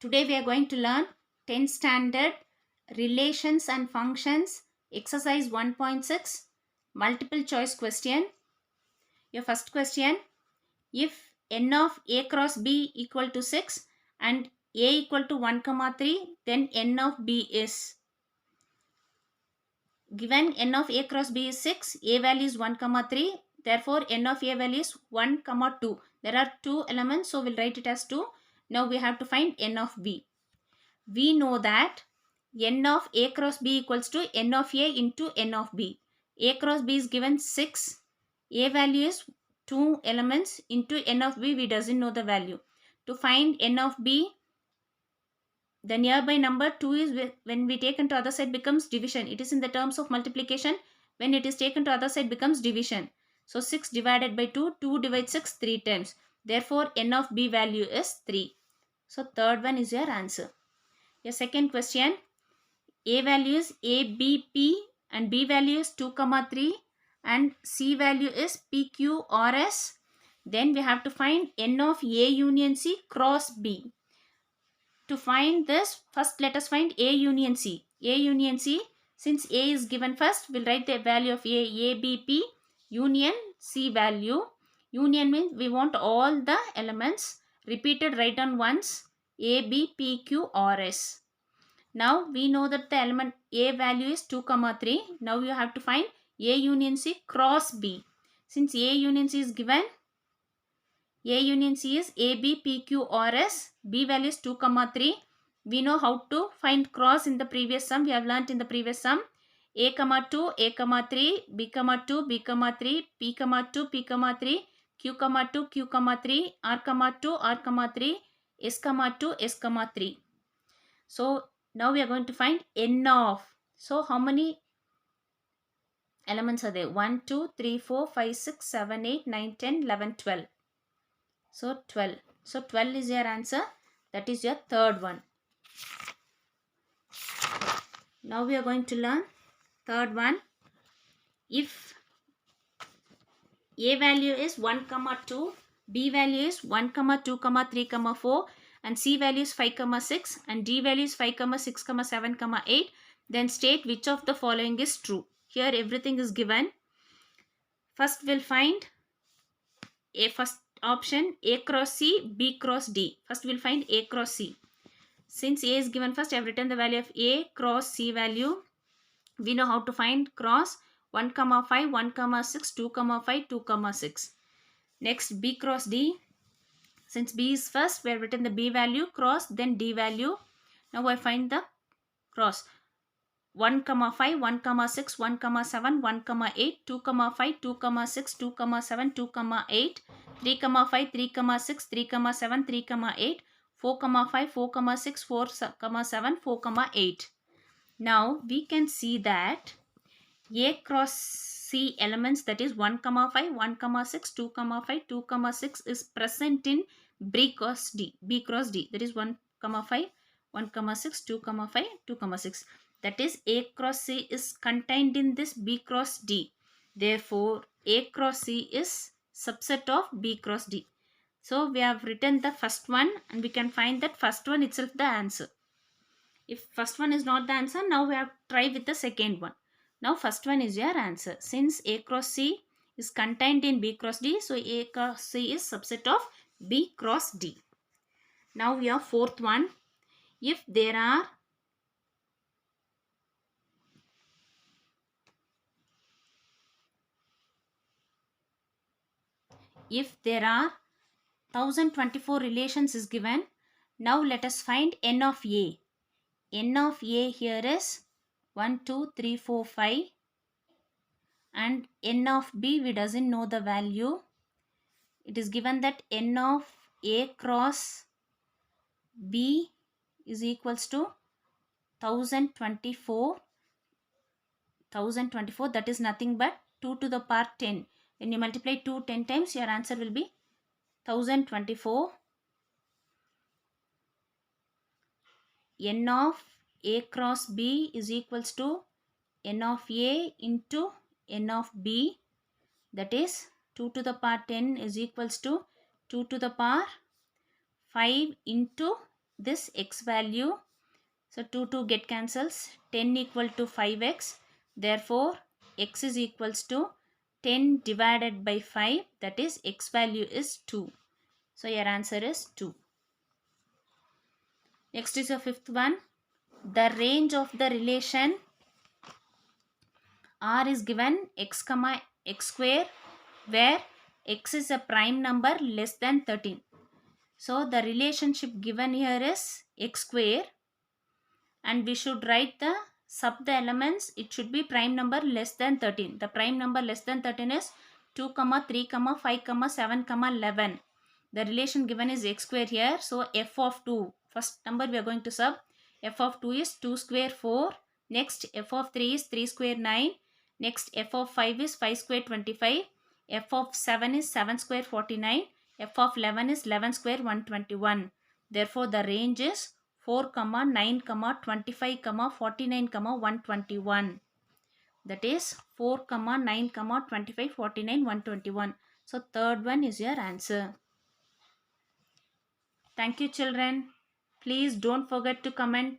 Today we are going to learn 10th standard relations and functions exercise 1.6 multiple choice question. Your first question, if n of a cross b equal to 6 and a equal to 1 comma 3, then n of b is given. N of a cross b is 6, a value is 1 comma 3, therefore n of a value is 1 comma 2. There are two elements, so we'll write it as 2. Now we have to find n of b. We know that n of a cross b equals to n of a into n of b. A cross b is given 6. A value is 2 elements into n of b. We doesn't know the value. To find n of b, the nearby number 2 is when we take into other side becomes division. It is in the terms of multiplication. When it is taken to other side becomes division. So 6 divided by 2, 2 divides 6 3 times. Therefore n of b value is 3. So third one is your answer. Your second question, a value is ABP and B value is 2 comma 3 and C value is PQRS. Then we have to find n of A union C cross B. To find this, first let us find A union C. A union C, since A is given first, we'll write the value of ABP union C value. Union means we want all the elements repeated, write down once. A, B, P, Q, R, S. Now we know that the element A value is 2 comma 3. Now you have to find A union C cross B. Since A union C is given, A union C is A, B, P, Q, R, S. B value is 2 comma 3. We know how to find cross in the previous sum. We have learnt in the previous sum. A comma 2, A comma 3, B comma 2, B comma 3, P comma 2, P comma 3, Q comma 2, Q comma 3, R comma 2, R comma 3, S comma 2, S comma 3. So now we are going to find n of. So how many elements are there? 1, 2, 3, 4, 5, 6, 7, 8, 9, 10, 11, 12. So 12. So 12 is your answer. That is your third one. Now we are going to learn third one. If A value is 1 comma 2, B value is 1 comma 2 comma 3 comma 4 and C value is 5 comma 6 and D value is 5 comma 6 comma 7 comma 8, then state which of the following is true. Here everything is given. First we'll find a first option A cross C, B cross D. First we'll find A cross C. Since A is given first, I have written the value of A cross C value. We know how to find cross. 1 comma 5, 1 comma 6, 2 comma 5, 2 comma 6. Next B cross D. Since B is first, we have written the B value cross, then D value. Now I find the cross. 1 comma 5, 1 comma 6, 1 comma 7, 1 comma 8, 2 comma 5, 2 comma 6, 2 comma 7, 2 comma 8, 3 comma 5, 3 comma 6, 3 comma 7, 3 comma 8, 4 comma 5, 4 comma 6, 4 comma 7, 4 comma 8. Now we can see that A cross C elements, that is 1 comma 5, 1 comma 6, 2 comma 5, 2 comma 6 is present in B cross D. B cross D, that is 1 comma 5, 1 comma 6, 2 comma 5, 2 comma 6. That is A cross C is contained in this B cross D. Therefore A cross C is subset of B cross D. So we have written the first one and we can find that first one itself the answer. If first one is not the answer, now we have to try with the second one. Now first one is your answer. Since A cross C is contained in B cross D, so A cross C is subset of B cross D. Now we have fourth one. If there are if there are 1024 relations is given, now let us find n of A. N of A here is 1, 2, 3, 4, 5 and n of B we doesn't know the value. It is given that n of A cross B is equals to 1024. 1024, that is nothing but 2 to the power 10. When you multiply 2 10 times, your answer will be 1024. N of A cross B is equals to n of A into n of B, that is 2 to the power 10 is equals to 2 to the power 5 into this x value. So 2 get cancels. 10 equal to 5x. Therefore, x is equals to 10 divided by 5. That is, x value is 2. So your answer is 2. Next is the fifth one. The range of the relation R is given x comma x square, where x is a prime number less than 13. So the relationship given here is x square, and we should write the the elements. It should be prime number less than 13. The prime number less than 13 is 2 comma 3 comma 5 comma 7 comma 11. The relation given is x square here. So f of 2, first number we are going to sub. F of 2 is 2 square 4. Next f of 3 is 3 square 9. Next f of 5 is 5 square 25. F of 7 is 7 square 49. F of 11 is 11 square 121. Therefore the range is 4 comma 9 comma 25 comma 49 comma 121. That is 4 comma 9 comma 25 49 121. So third one is your answer. Thank you children. Please don't forget to comment